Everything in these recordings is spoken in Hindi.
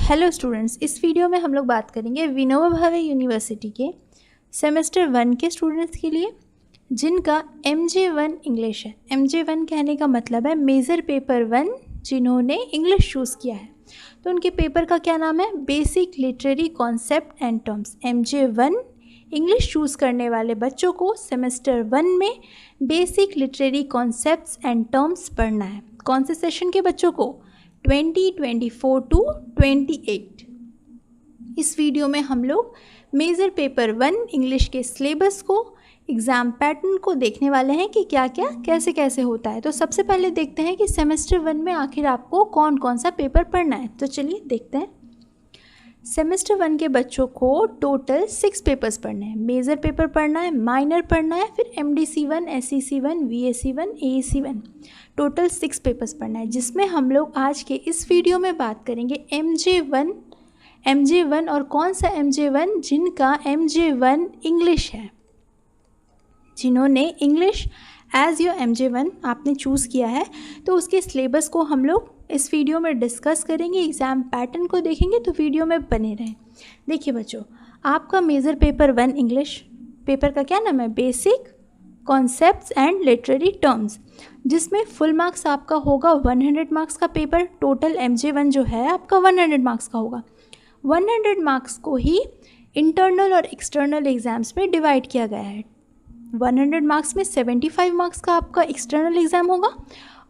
हेलो स्टूडेंट्स, इस वीडियो में हम लोग बात करेंगे विनोबा भावे यूनिवर्सिटी के सेमेस्टर 1 के स्टूडेंट्स के लिए जिनका MJ1 इंग्लिश है। MJ1 कहने का मतलब है मेजर पेपर 1, जिन्होंने इंग्लिश चूज़ किया है। तो उनके पेपर का क्या नाम है? Basic literary concept and terms. MJ1 English choose करने वाले बच्चों को सेमेस्टर 1 में basic literary concepts and terms पढ़ना है। कौन से सेशन के बच्चों को? 2024 टू 28। इस वीडियो में हम लोग मेजर पेपर 1 इंग्लिश के सिलेबस को, एग्ज़ाम पैटर्न को देखने वाले हैं कि क्या क्या कैसे कैसे होता है। तो सबसे पहले देखते हैं कि सेमेस्टर 1 में आखिर आपको कौन कौन सा पेपर पढ़ना है। तो चलिए देखते हैं। सेमेस्टर 1 के बच्चों को टोटल 6 पेपर्स पढ़ने हैं। मेजर पेपर पढ़ना है, माइनर पढ़ना है, फिर MDC1, SEC1, VAC1, AEC1, total 6 papers पढ़ना है, जिसमें हम लोग आज के इस वीडियो में बात करेंगे MJ1 और कौन सा MJ1? जिनका MJ1 इंग्लिश है, जिन्होंने इंग्लिश एज योर MJ1 आपने चूज़ किया है। तो उसके सिलेबस को हम लोग इस वीडियो में डिस्कस करेंगे, एग्ज़ाम पैटर्न को देखेंगे, तो वीडियो में बने रहें। देखिए बच्चों, आपका मेजर पेपर 1 इंग्लिश पेपर का क्या नाम है? Basic concepts and literary terms, जिसमें फुल मार्क्स आपका होगा 100 मार्क्स का पेपर। टोटल MJ1 जो है आपका 100 मार्क्स का होगा। 100 मार्क्स को ही इंटरनल और एक्सटर्नल एग्ज़ाम्स में डिवाइड किया गया है। 100 मार्क्स में 75 मार्क्स का आपका एक्सटर्नल एग्ज़ाम होगा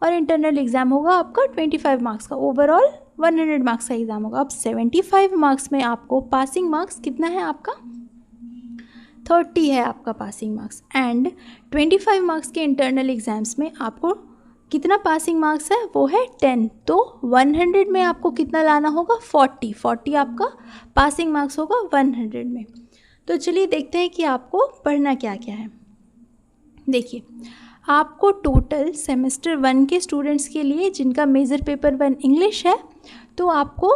और इंटरनल एग्ज़ाम होगा आपका 25 मार्क्स का। ओवरऑल 100 मार्क्स का एग्ज़ाम होगा। अब 75 मार्क्स में आपको पासिंग मार्क्स कितना है आपका? 30 है आपका पासिंग मार्क्स। एंड 25 मार्क्स के इंटरनल एग्ज़ाम्स में आपको कितना पासिंग मार्क्स है? वो है 10। तो 100 में आपको कितना लाना होगा? 40 आपका पासिंग मार्क्स होगा 100 में। तो चलिए देखते हैं कि आपको पढ़ना क्या क्या है। देखिए, आपको टोटल सेमेस्टर 1 के स्टूडेंट्स के लिए जिनका मेजर पेपर 1 इंग्लिश है, तो आपको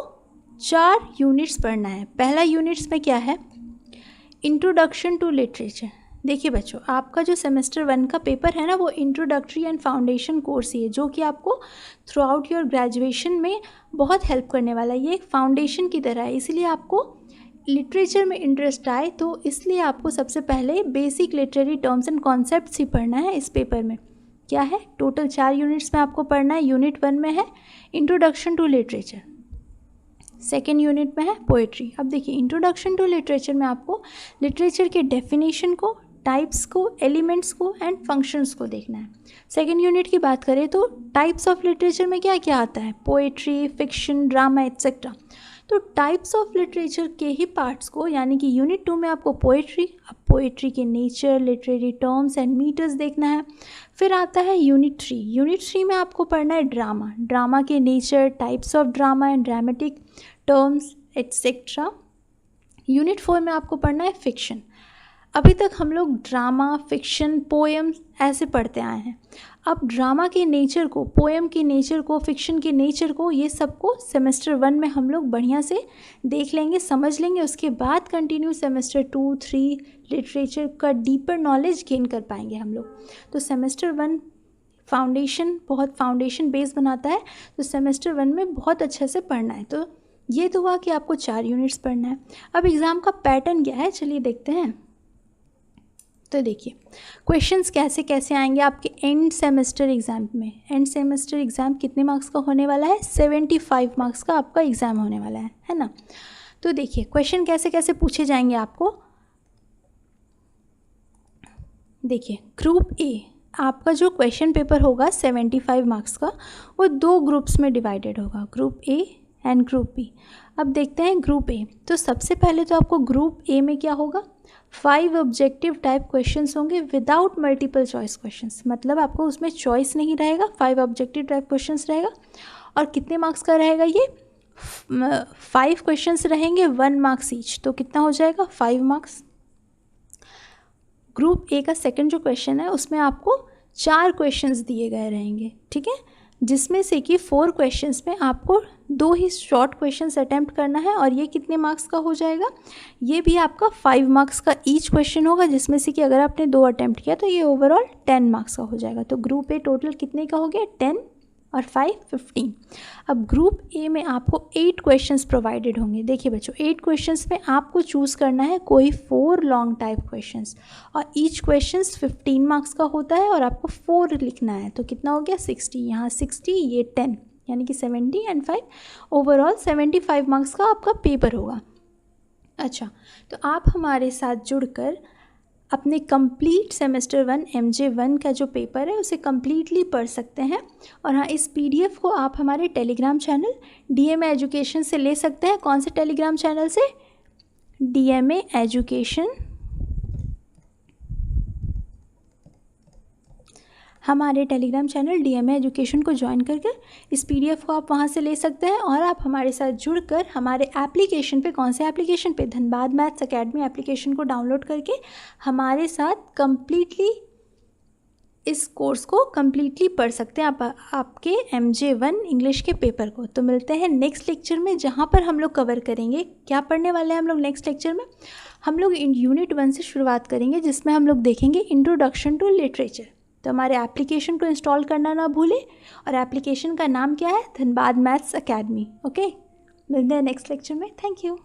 4 यूनिट्स पढ़ना है। पहला यूनिट्स में क्या है? Introduction to literature. देखिए बच्चों, आपका जो सेमेस्टर 1 का पेपर है ना, वो इंट्रोडक्टरी एंड फाउंडेशन कोर्स ही है, जो कि आपको थ्रू आउट योर ग्रेजुएशन में बहुत हेल्प करने वाला है। ये एक फाउंडेशन की तरह है, इसलिए आपको लिटरेचर में इंटरेस्ट आए तो इसलिए आपको सबसे पहले basic literary terms and concepts ही पढ़ना है। इस पेपर में क्या है? टोटल 4 यूनिट्स में आपको पढ़ना है। यूनिट 1 में है introduction to literature, second unit में है पोएट्री। अब देखिए, इंट्रोडक्शन टू लिटरेचर में आपको लिटरेचर के डेफिनेशन को, टाइप्स को, एलिमेंट्स को एंड फंक्शंस को देखना है। सेकेंड यूनिट की बात करें तो टाइप्स ऑफ लिटरेचर में क्या क्या आता है? Poetry, fiction, drama etcetera. तो टाइप्स ऑफ लिटरेचर के ही पार्ट्स को, यानी कि यूनिट 2 में आपको पोएट्री, अब पोएट्री के nature, literary terms and meters देखना है। फिर आता है यूनिट 3। यूनिट 3 में आपको पढ़ना है ड्रामा, ड्रामा के nature, types of drama and dramatic terms etcetera. Unit 4 में आपको पढ़ना है फिक्शन। अभी तक हम लोग ड्रामा, फिक्शन, पोएम्स ऐसे पढ़ते आए हैं। अब ड्रामा के नेचर को, पोएम के नेचर को, फिक्शन के नेचर को, ये सबको सेमेस्टर 1 में हम लोग बढ़िया से देख लेंगे, समझ लेंगे। उसके बाद कंटिन्यू सेमेस्टर 2, 3 लिटरेचर का डीपर नॉलेज गेन कर पाएंगे हम लोग। तो सेमेस्टर 1 फाउंडेशन, बहुत फाउंडेशन बेस बनाता है, तो सेमेस्टर 1 में बहुत अच्छे से पढ़ना है। तो ये तो हुआ कि आपको 4 यूनिट्स पढ़ना है। अब एग्ज़ाम का पैटर्न क्या है, चलिए देखते हैं। तो देखिए, क्वेश्चंस कैसे कैसे आएंगे आपके एंड सेमेस्टर एग्ज़ाम में। एंड सेमेस्टर एग्ज़ाम कितने मार्क्स का होने वाला है? 75 मार्क्स का आपका एग्ज़ाम होने वाला है ना। तो देखिए, क्वेश्चन कैसे कैसे पूछे जाएंगे आपको। देखिए, ग्रुप ए आपका जो क्वेश्चन पेपर होगा 75 मार्क्स का, वो 2 ग्रुप्स में डिवाइडेड होगा, group A and group B. अब देखते हैं ग्रुप ए। तो सबसे पहले तो आपको ग्रुप ए में क्या होगा? 5 ऑब्जेक्टिव टाइप क्वेश्चंस होंगे विदाउट मल्टीपल चॉइस क्वेश्चंस, मतलब आपको उसमें चॉइस नहीं रहेगा, 5 ऑब्जेक्टिव टाइप क्वेश्चंस रहेगा। और कितने मार्क्स का रहेगा ये? 5 क्वेश्चंस रहेंगे, 1 मार्क्स ईच, तो कितना हो जाएगा? 5 मार्क्स। ग्रुप ए का सेकंड जो क्वेश्चन है, उसमें आपको 4 क्वेश्चंस दिए गए रहेंगे, ठीक है, जिसमें से कि 4 क्वेश्चंस में आपको 2 ही शॉर्ट क्वेश्चंस अटैम्प्ट करना है। और ये कितने मार्क्स का हो जाएगा? ये भी आपका 5 मार्क्स का ईच क्वेश्चन होगा, जिसमें से कि अगर आपने 2 अटैम्प्ट किया तो ये ओवरऑल 10 मार्क्स का हो जाएगा। तो ग्रुप ए टोटल कितने का हो गया? 10 और 5 15। अब ग्रुप ए में आपको 8 क्वेश्चंस प्रोवाइडेड होंगे। देखिए बच्चों, 8 क्वेश्चंस में आपको चूज़ करना है कोई 4 लॉन्ग टाइप क्वेश्चंस, और ईच क्वेश्चंस 15 मार्क्स का होता है और आपको 4 लिखना है। तो कितना हो गया 60, यहाँ 60 ये 10, यानी कि 70 एंड 5 ओवरऑल 75 मार्क्स का आपका पेपर होगा। अच्छा, तो आप हमारे साथ जुड़कर अपने कंप्लीट सेमेस्टर 1 MJ1 का जो पेपर है उसे कम्प्लीटली पढ़ सकते हैं। और हाँ, इस PDF को आप हमारे टेलीग्राम चैनल DMA एजुकेशन से ले सकते हैं। कौन से टेलीग्राम चैनल से? DMA education. हमारे टेलीग्राम चैनल DMA एजुकेशन को ज्वाइन करके इस PDF को आप वहाँ से ले सकते हैं। और आप हमारे साथ जुड़कर हमारे एप्लीकेशन पे, कौन से एप्लीकेशन पे? धनबाद मैथ्स अकेडमी एप्लीकेशन को डाउनलोड करके हमारे साथ कम्प्लीटली इस कोर्स को कम्प्लीटली पढ़ सकते हैं आप आपके MJ1 इंग्लिश के पेपर को। तो मिलते हैं नेक्स्ट लेक्चर में, जहाँ पर हम लोग कवर करेंगे, क्या पढ़ने वाले हैं हम लोग नेक्स्ट लेक्चर में? हम लोग यूनिट 1 से शुरुआत करेंगे, जिसमें हम लोग देखेंगे इंट्रोडक्शन टू लिटरेचर। तो हमारे एप्लीकेशन को इंस्टॉल करना ना भूलें, और एप्लीकेशन का नाम क्या है? Dhanbad maths academy. ओके, मिलते हैं नेक्स्ट लेक्चर में। Thank you.